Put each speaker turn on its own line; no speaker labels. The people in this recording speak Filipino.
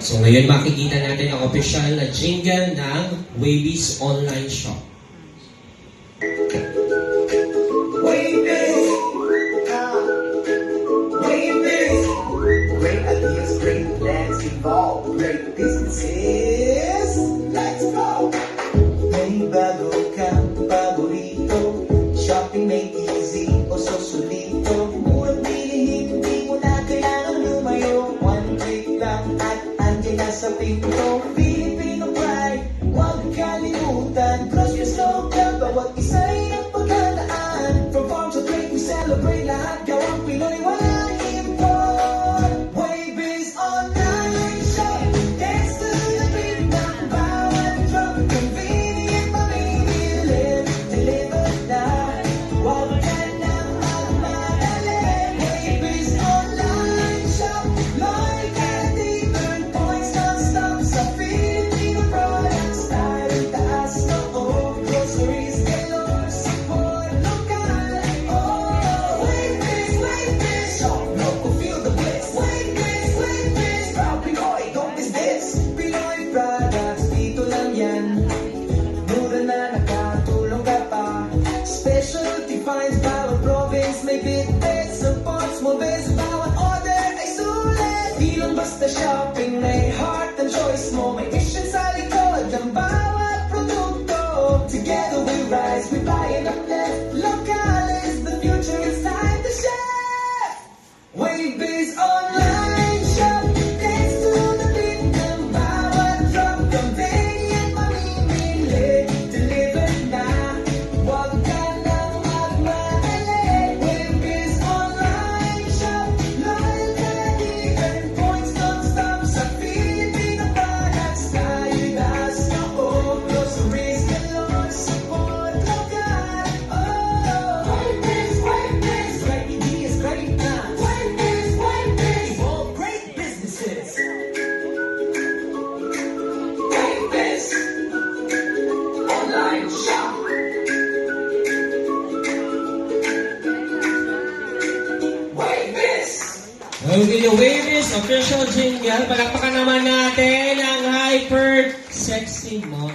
So ngayon makikita natin ang official na jingle ng Wavy's Online Shop.
Wavy's, Wavy's, great ideas, great plans involved, great businesses. Let's go! May bago kang paborito, shopping made easy o so solito. Murang bilihin, hindi mo na kailangan lumayo. One click lang at andyan na sa pinto. Filipino pride, huwag kalimutan. Cross your slogan, bawat isa ay ang paghandaan. From farm to plate, we celebrate lahat. Gawang Pinoy, walang import. Wavy's Online Shop, dance to the beat ng bawat drum. Convenient, mamimili, delivered na. Huwag ka nang magmadali. Wavy's Online Shop, loyalty, earn points non-stop sa Filipino products. Tayo taas loob, groceries galore, support lokal. Oh, Wavy's, shop local, feel the bliss. Wavy's, proud Pinoy, don't miss this. Pinoy products, dito lang yan. Mura na nakatulong ka pa. Specialty finds, bawat province may bit-bit. Supports mo biz, bawat order ay sulit. Di lang basta shopping, may heart and choice mo. May mission sa likod ng bawat produkto. Together we rise, we buy and uplift. Local is the future, it's time to shift. Wavy's Online Shop, dance to the beat ng bawat drop. Convenient, mamimili, delivered na. Huwag ka nang magmadali. Wavy's Online Shop, loyalty, earn points non-stop sa Filipino products. Tayo taas loob, groceries galore, support lokal. Oh, Wavy's, great ideas, great plans. Wavy's, evolve great businesses. Wavy's Online Shop. Wavy's.
Okay, the Wavy's official jingle. Palakpakan naman natin ang hyper sexy mom.